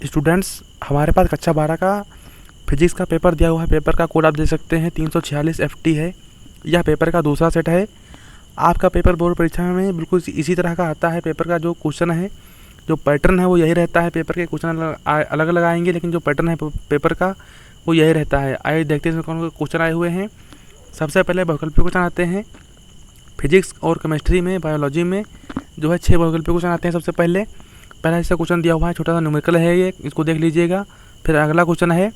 Students, हमारे पास कक्षा 12 का फिजिक्स का पेपर दिया हुआ है। पेपर का कोड आप देख सकते हैं 346 FT है। यह पेपर का दूसरा सेट है। आपका पेपर बोर्ड परीक्षा में बिल्कुल इसी तरह का आता है। पेपर का जो क्वेश्चन है, जो पैटर्न है वो यही रहता है। पेपर के क्वेश्चन अलग अलग आएंगे, लेकिन जो पैटर्न है पेपर का वो यही रहता है। आइए देखते हैं इसमें कौन कौन क्वेश्चन आए हुए हैं। सबसे पहले वैकल्पिक क्वेश्चन आते हैं। फिजिक्स और केमिस्ट्री में, बायोलॉजी में जो है 6 वैकल्पिक क्वेश्चन आते हैं। सबसे पहले पहला ऐसा क्वेश्चन दिया हुआ है, छोटा सा न्यूमेरिकल है ये, इसको देख लीजिएगा। फिर अगला क्वेश्चन है,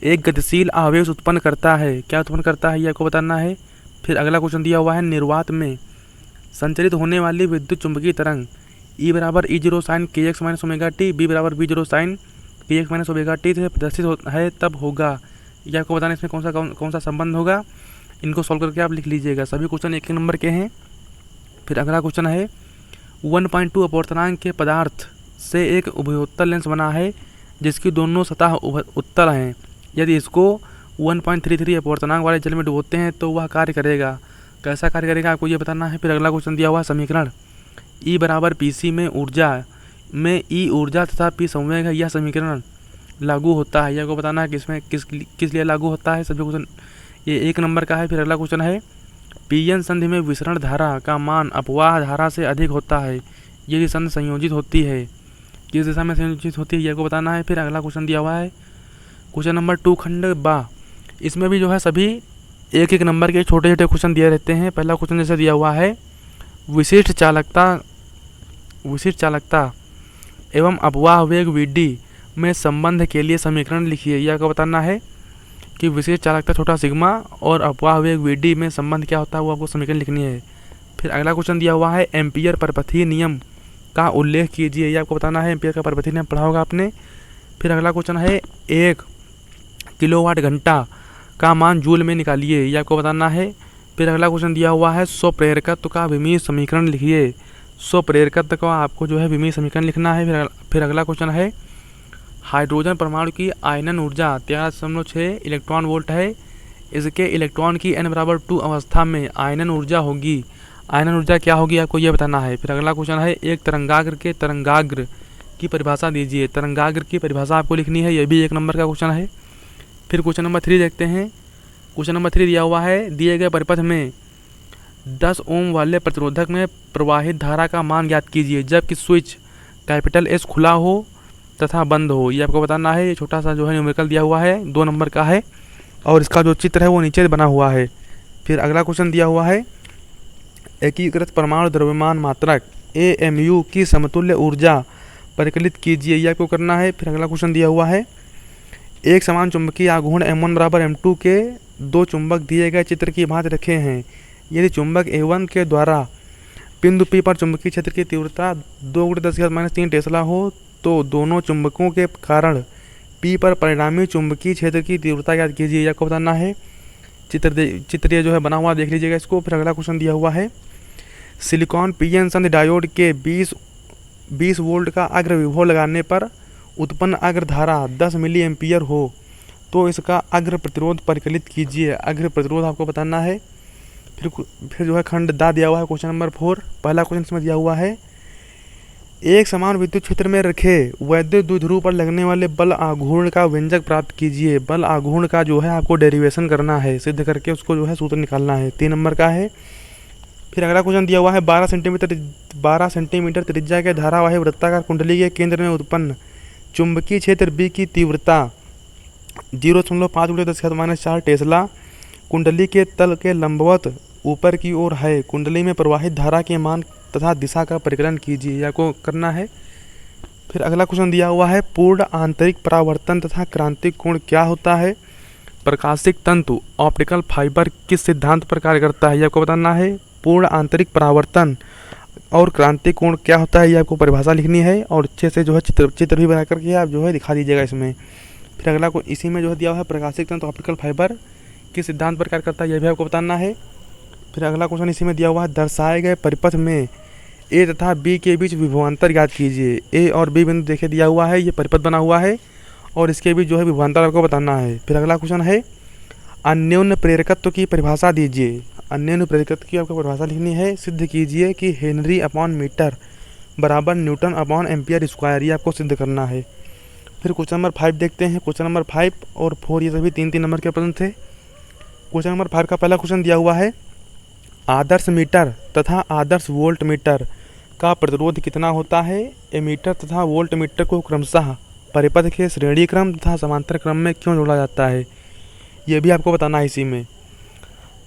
एक गतिशील आवेश उत्पन्न करता है, क्या उत्पन्न करता है ये आपको बताना है। फिर अगला क्वेश्चन दिया हुआ है, निर्वात में संचरित होने वाली विद्युत चुंबकीय तरंग E बराबर E0 sine kx minus omega t, B बराबर B0 sine kx minus omega t से प्रदर्शित है तब होगा। ये आपको बताना है इसमें कौन सा संबंध होगा। इनको सॉल्व करके आप लिख लीजिएगा। सभी क्वेश्चन एक नंबर के हैं। फिर अगला क्वेश्चन है, 1.2 अपवर्तनांक के पदार्थ से एक उभयोत्तल लेंस बना है जिसकी दोनों सतह उत्तल हैं। यदि इसको 1.33 अपवर्तनांक वाले जल में डुबोते हैं तो वह कार्य करेगा। कैसा कार्य करेगा आपको ये बताना है। फिर अगला क्वेश्चन दिया हुआ समीकरण, E बराबर PC में ऊर्जा में E ऊर्जा तथा P संवेग है, यह समीकरण लागू होता है। यह आपको बताना है किसमें किस लिए लागू होता है। सभी क्वेश्चन ये एक नंबर का है। फिर अगला क्वेश्चन है, PN संधि में विसरण धारा का मान अपवाह धारा से अधिक होता है यदि संधि संयोजित होती है। किस दिशा में संयोजित होती है यह को बताना है। फिर अगला क्वेश्चन दिया हुआ है क्वेश्चन नंबर 2 खंड बा। इसमें भी जो है सभी एक एक नंबर के छोटे छोटे क्वेश्चन दिए रहते हैं। पहला क्वेश्चन जैसे दिया हुआ है, विशिष्ट चालकता एवं अपवाह वेग VD में संबंध के लिए समीकरण लिखिए। यह को बताना है कि विशिष्ट चालकता छोटा सिग्मा और अपवाह वेग VD में संबंध क्या होता है वो आपको समीकरण लिखनी है। फिर अगला क्वेश्चन दिया हुआ है, एम्पियर परपथीय नियम का उल्लेख कीजिए। यह आपको बताना है। एम्पियर का परपथीय नियम पढ़ा होगा आपने। फिर अगला क्वेश्चन है, 1 किलोवाट घंटा का मान जूल में निकालिए। यह आपको बताना है। फिर अगला क्वेश्चन दिया हुआ है, स्वप्रेरकत्व का विमीय समीकरण लिखिए। स्वप्रेरकत्व का आपको जो है विमीय समीकरण लिखना है। फिर अगला क्वेश्चन है, हाइड्रोजन परमाणु की आयनन ऊर्जा 13.6 इलेक्ट्रॉन वोल्ट है। इसके इलेक्ट्रॉन की n बराबर 2 अवस्था में आयनन ऊर्जा होगी। आयनन ऊर्जा क्या होगी आपको ये बताना है। फिर अगला क्वेश्चन है, एक तरंगाग्र के तरंगाग्र की परिभाषा दीजिए। तरंगाग्र की परिभाषा आपको लिखनी है। यह भी एक नंबर का क्वेश्चन है। फिर क्वेश्चन नंबर 3 देखते हैं। क्वेश्चन नंबर 3 दिया हुआ है, दिए गए परिपथ में 10 ओम वाले प्रतिरोधक में प्रवाहित धारा का मान ज्ञात कीजिए जबकि स्विच कैपिटल S खुला हो तथा बंद हो। ये आपको बताना है। ये छोटा सा जो है न्यूमेरिकल दिया हुआ है, 2 नंबर का है और इसका जो चित्र है वो नीचे बना हुआ है। फिर अगला क्वेश्चन दिया हुआ है, एकीकृत परमाणु द्रव्यमान मात्रक AMU की समतुल्य ऊर्जा परिकलित कीजिए। यह आपको करना है। फिर अगला क्वेश्चन दिया हुआ है, एक समान चुंबकीय आघूर्ण M1 बराबर M2 के 2 चुंबक दिए गए चित्र की भांति रखे हैं। यदि चुंबक A1 के द्वारा बिंदु P पर चुंबकीय क्षेत्र की तीव्रता 2×10⁻³ टेस्ला हो तो दोनों चुंबकों के कारण P पर परिणामी चुंबकीय क्षेत्र की तीव्रता ज्ञात कीजिए। यह आपको बताना है। चित्र ये जो है बना हुआ देख लीजिएगा इसको। फिर अगला क्वेश्चन दिया हुआ है, सिलिकॉन PN संधि डायोड के 20 वोल्ट का अग्र विभव लगाने पर उत्पन्न अग्र धारा 10 मिली एम्पियर हो तो इसका अग्र प्रतिरोध परिकलित कीजिए। अग्र प्रतिरोध आपको बताना है। फिर जो है खंड दा दिया हुआ है क्वेश्चन नंबर 4। पहला क्वेश्चन इसमें दिया हुआ है, एक समान विद्युत क्षेत्र में रखे वैद्युत द्विध्रुव पर लगने वाले बल आघूर्ण का व्यंजक प्राप्त कीजिए। बल आघूर्ण का जो है आपको डेरिवेशन करना है, सिद्ध करके उसको जो है सूत्र निकालना है। 3 नंबर का है। फिर अगला क्वेश्चन दिया हुआ है, 12 सेंटीमीटर त्रिज्या के धारावाही वृत्ताकार कुंडली के केंद्र में उत्पन्न चुंबकीय क्षेत्र B की तीव्रता 0.5×10⁻⁴ टेस्ला कुंडली के तल के लंबवत ऊपर की ओर है। कुंडली में प्रवाहित धारा के मान तथा दिशा का परिकलन कीजिए। यह को करना है। फिर अगला क्वेश्चन दिया हुआ है, पूर्ण आंतरिक परावर्तन तथा क्रांतिक कोण क्या होता है। प्रकाशिक तंतु ऑप्टिकल फाइबर किस सिद्धांत पर कार्य करता है। यह आपको बताना है। पूर्ण आंतरिक परावर्तन और क्रांतिक कोण क्या होता है ये आपको परिभाषा लिखनी है और अच्छे से जो है चित्र भी बना करके आप जो है दिखा दीजिएगा इसमें। फिर अगला को इसी में जो है दिया हुआ है, प्रकाशिक तंतु ऑप्टिकल फाइबर किस सिद्धांत पर कार्य करता है यह भी आपको बताना है। फिर अगला क्वेश्चन इसी में दिया हुआ है, दर्शाए गए परिपथ में A तथा B के बीच विभवांतर ज्ञात कीजिए। A और B बिंदु देखे दिया हुआ है, ये परिपथ बना हुआ है और इसके बीच जो है विभवांतर आपको बताना है। फिर अगला क्वेश्चन है, अन्योन्य प्रेरकत्व की परिभाषा दीजिए। अन्योन्य प्रेरकत्व की आपको परिभाषा लिखनी है। सिद्ध कीजिए कि हेनरी अपॉन मीटर बराबर न्यूटन अपॉन एम्पियर स्क्वायर, ये आपको सिद्ध करना है। फिर क्वेश्चन नंबर 5 देखते हैं। क्वेश्चन नंबर 5 और 4 ये सभी 3-3 नंबर के प्रश्न थे। क्वेश्चन नंबर 5 का पहला क्वेश्चन दिया हुआ है, आदर्श मीटर तथा आदर्श वोल्ट मीटर का प्रतिरोध कितना होता है? एमीटर तथा वोल्ट मीटर को क्रमशः परिपथ के श्रेणी क्रम तथा समांतर क्रम में क्यों जोड़ा जाता है? ये भी आपको बताना है इसी में।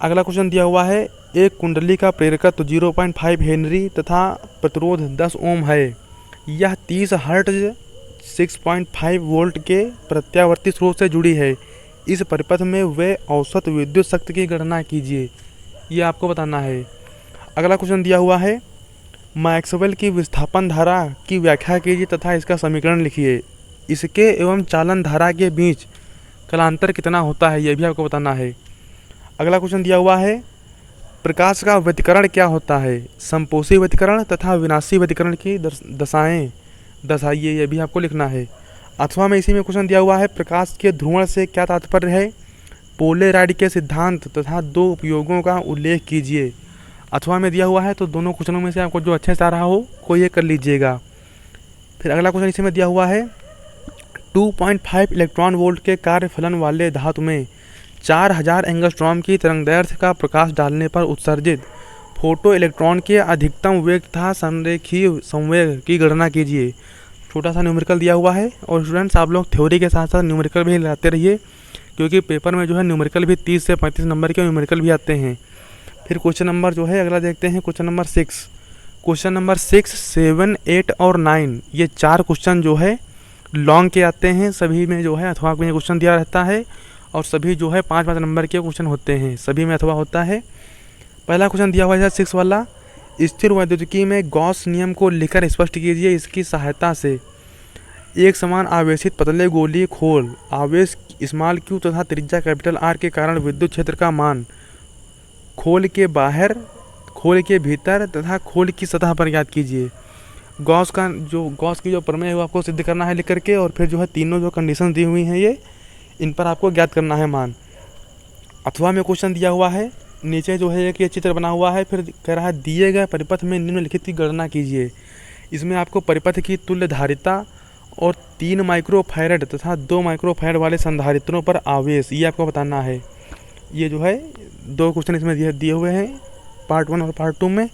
अगला क्वेश्चन दिया हुआ है, एक कुंडली का प्रेरकत्व 0.5 हेनरी तथा प्रतिरोध 10 ओम है। यह 30 हर्ट्ज 6.5 वोल्ट के प्रत्यावर्ती स्रोत से जुड़ी है। इस परिपथ में वे औसत विद्युत शक्ति की गणना कीजिए। ये आपको बताना है। अगला क्वेश्चन दिया हुआ है, मैक्सवेल की विस्थापन धारा की व्याख्या कीजिए तथा इसका समीकरण लिखिए। इसके एवं चालन धारा के बीच कालांतर कितना होता है? यह भी आपको बताना है। अगला क्वेश्चन दिया हुआ है, प्रकाश का व्यतिकरण क्या होता है? संपोषी व्यतिकरण तथा विनाशी व्यतिकरण की दशाएं दर्शाइए। यह भी आपको लिखना है। अथवा में इसी में क्वेश्चन दिया हुआ है, प्रकाश के ध्रुवण से क्या तात्पर्य है? पोलेराइड के सिद्धांत तथा 2 उपयोगों का उल्लेख कीजिए। अथवा में दिया हुआ है, तो दोनों क्वेश्चनों में से आपको जो अच्छे से आ रहा हो कोई एक कर लीजिएगा। फिर अगला क्वेश्चन इसी में दिया हुआ है, 2.5 इलेक्ट्रॉन वोल्ट के कार्यफलन वाले धातु में 4000 एंगस्ट्रॉम की तरंगदैर्घ्य का प्रकाश डालने पर उत्सर्जित फोटो इलेक्ट्रॉन के अधिकतम वेग तथा संरेखीय संवेग की गणना कीजिए। छोटा सा न्यूमेरिकल दिया हुआ है। और स्टूडेंट्स, आप लोग थ्योरी के साथ साथ न्यूमेरिकल भी लाते रहिए, क्योंकि पेपर में जो है न्यूमेरिकल भी 30 से 35 नंबर के न्यूमेरिकल भी आते हैं। फिर क्वेश्चन नंबर जो है अगला देखते हैं, क्वेश्चन नंबर 6। क्वेश्चन नंबर 6, 7, 8 और 9 ये 4 क्वेश्चन जो है लॉन्ग के आते हैं। सभी में जो है अथवा में क्वेश्चन दिया रहता है और सभी जो है 5-5 नंबर के क्वेश्चन होते हैं। सभी में अथवा होता है। पहला क्वेश्चन दिया हुआ है 6 वाला, स्थिर वैद्युतिकी में गॉस नियम को लिखकर स्पष्ट कीजिए। इसकी सहायता से एक समान आवेशित पतले गोलीय खोल आवेश स्मॉल क्यू तथा त्रिज्या कैपिटल आर के कारण विद्युत क्षेत्र का मान खोल के बाहर, खोल के भीतर तथा खोल की सतह पर ज्ञात कीजिए। गॉस की जो प्रमेय है वो आपको सिद्ध करना है लिख करके, और फिर जो है तीनों जो कंडीशन दी हुई हैं ये इन पर आपको ज्ञात करना है मान। अथवा में क्वेश्चन दिया हुआ है, नीचे जो है एक ये चित्र बना हुआ है, फिर कह रहा है दिए गए परिपथ में निम्नलिखित की गणना कीजिए। इसमें आपको परिपथ की तुल्य धारिता और 3 माइक्रोफैरड तथा 2 माइक्रोफैरड वाले संधारित्रों पर आवेश ये आपको बताना है। ये जो है 2 क्वेश्चन इसमें दिए हुए हैं पार्ट 1 और पार्ट 2 में।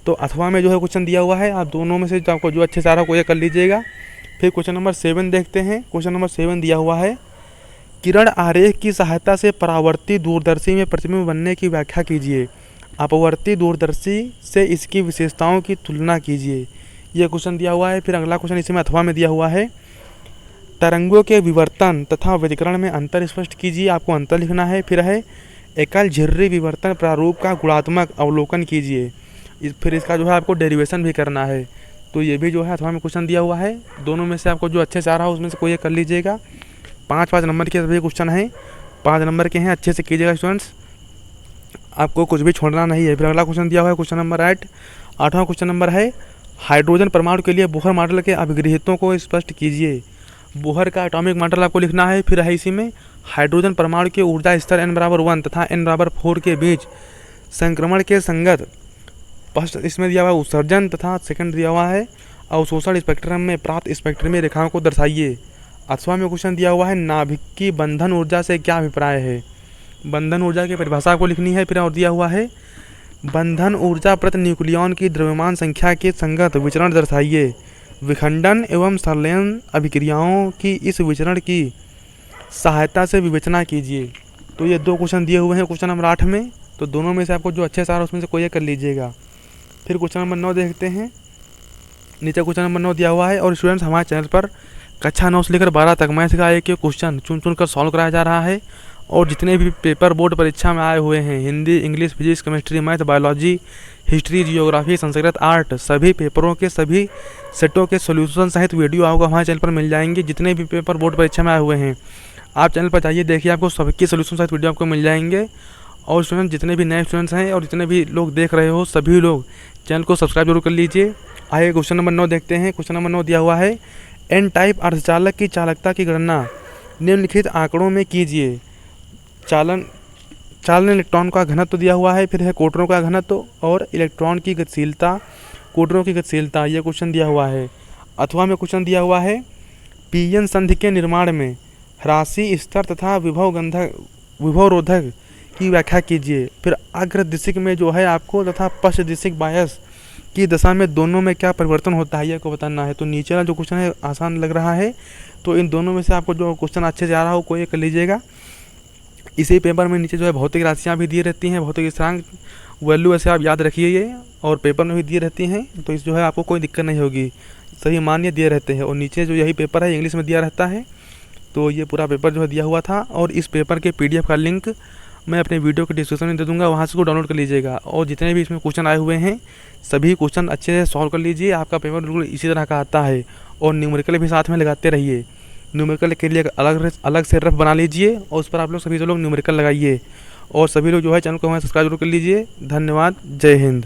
तो अथवा में जो है क्वेश्चन दिया हुआ है, आप दोनों में से आपको जो अच्छे से आ रहा हो ये कर लीजिएगा। फिर क्वेश्चन नंबर 7 देखते हैं। क्वेश्चन नंबर 7 दिया हुआ है, किरण आरेख की सहायता से परावर्ती दूरदर्शी में प्रतिबिंब बनने की व्याख्या कीजिए। अपवर्ती दूरदर्शी से इसकी विशेषताओं की तुलना कीजिए। यह क्वेश्चन दिया हुआ है। फिर अगला क्वेश्चन इसी में अथवा में दिया हुआ है, तरंगों के विवर्तन तथा व्यतिकरण में अंतर स्पष्ट कीजिए। आपको अंतर लिखना है। फिर है एकल झिर्री विवर्तन प्रारूप का गुणात्मक अवलोकन कीजिए। फिर इसका जो है आपको डेरिवेशन भी करना है। तो ये भी जो है अथवा में क्वेश्चन दिया हुआ है। दोनों में से आपको जो अच्छे से आ रहा हो उसमें से कोई एक कर लीजिएगा। 5-5 नंबर के सभी क्वेश्चन हैं, 5 नंबर के हैं। अच्छे से कीजिएगा स्टूडेंट्स, आपको कुछ भी छोड़ना नहीं है। फिर अगला क्वेश्चन दिया हुआ है क्वेश्चन नंबर 8। 8वां क्वेश्चन नंबर है, हाइड्रोजन परमाणु के लिए बोहर मॉडल के अभिगृहितों को स्पष्ट कीजिए। बोहर का एटॉमिक मॉडल आपको लिखना है। फिर है इसी में हाइड्रोजन परमाणु के ऊर्जा स्तर n=1 तथा n=4 के बीच संक्रमण के संगत फर्स्ट इसमें दिया हुआ है उत्सर्जन तथा सेकंड दिया हुआ है अवशोषण स्पेक्ट्रम में प्राप्त स्पेक्ट्रमी रेखाओं को दर्शाइए। अथवा में क्वेश्चन दिया हुआ है, नाभिक की बंधन ऊर्जा से क्या अभिप्राय है? बंधन ऊर्जा की परिभाषा आपको लिखनी है। फिर और दिया हुआ है, बंधन ऊर्जा प्रति न्यूक्लियॉन की द्रव्यमान संख्या के संगत विचरण दर्शाइए। विखंडन एवं संलयन अभिक्रियाओं की इस विचरण की सहायता से विवेचना कीजिए। तो ये 2 क्वेश्चन दिए हुए हैं क्वेश्चन नंबर 8 में। तो दोनों में से आपको जो अच्छे से आ रहा है उसमें से कोई एक कर लीजिएगा। फिर क्वेश्चन नंबर 9 देखते हैं। नीचे क्वेश्चन नंबर 9 दिया हुआ है। और स्टूडेंट्स, हमारे चैनल पर कक्षा 9 से लेकर 12 तक मैथ का एक क्वेश्चन चुन कर सॉल्व कराया जा रहा है। और जितने भी पेपर बोर्ड परीक्षा में आए हुए हैं, Hindi, English, physics, chemistry, math, biology, history, geography, Sanskrit, art, सभी पेपरों के सभी सेटों के सॉल्यूशन सहित वीडियो आपको हमारे चैनल पर मिल जाएंगे। जितने भी पेपर बोर्ड परीक्षा में आए हुए हैं आप चैनल पर जाइए, देखिए, आपको सबके सॉल्यूशन सहित वीडियो आपको मिल जाएंगे। और स्टूडेंट, जितने भी नए स्टूडेंट्स हैं और जितने भी लोग देख रहे हो, सभी लोग चैनल को सब्सक्राइब जरूर कर लीजिए। आइए क्वेश्चन नंबर 9 देखते हैं। क्वेश्चन नंबर 9 दिया हुआ है, एन टाइप अर्धचालक की चालकता की गणना निम्नलिखित आंकड़ों में कीजिए। चालन इलेक्ट्रॉन का घनत्व दिया हुआ है। फिर है कोटरों का घनत्व और इलेक्ट्रॉन की गतिशीलता, कोटरों की गतिशीलता, ये क्वेश्चन दिया हुआ है। अथवा में क्वेश्चन दिया हुआ है, पीएन संधि के निर्माण में ह्रासी स्तर तथा विभवरोधक की व्याख्या कीजिए। फिर अग्रदिशिक में जो है आपको तथा पश्चदिशिक बायस की दशा में दोनों में क्या परिवर्तन होता है, यह को बताना है। तो नीचे वाला जो क्वेश्चन है आसान लग रहा है, तो इन दोनों में से आपको जो क्वेश्चन अच्छे से आ रहा हो कोई एक कर लीजिएगा। इसी पेपर में नीचे जो है भौतिक राशियाँ भी दी रहती हैं, भौतिक स्थिरांक वैल्यू ऐसे आप याद रखिए ये, और पेपर में भी दिए रहती हैं, तो इस जो है आपको कोई दिक्कत नहीं होगी, सही मान्य दिए रहते हैं। और नीचे जो यही पेपर है इंग्लिश में दिया रहता है। तो ये पूरा पेपर जो है दिया हुआ था, और इस पेपर के PDF का लिंक मैं अपने वीडियो के डिस्क्रिप्शन में दे दूंगा, वहाँ से उसको डाउनलोड कर लीजिएगा। और जितने भी इसमें क्वेश्चन आए हुए हैं सभी क्वेश्चन अच्छे से सॉल्व कर लीजिए, आपका पेपर बिल्कुल इसी तरह का आता है। और न्यूमेरिकल भी साथ में लगाते रहिए, न्यूमेरिकल के लिए अलग से रफ बना लीजिए और उस पर आप लोग सभी लोग न्यूमेरिकल लगाइए। और सभी लोग जो है चैनल को हमें सब्सक्राइब जरूर कर लीजिए। धन्यवाद, जय हिंद।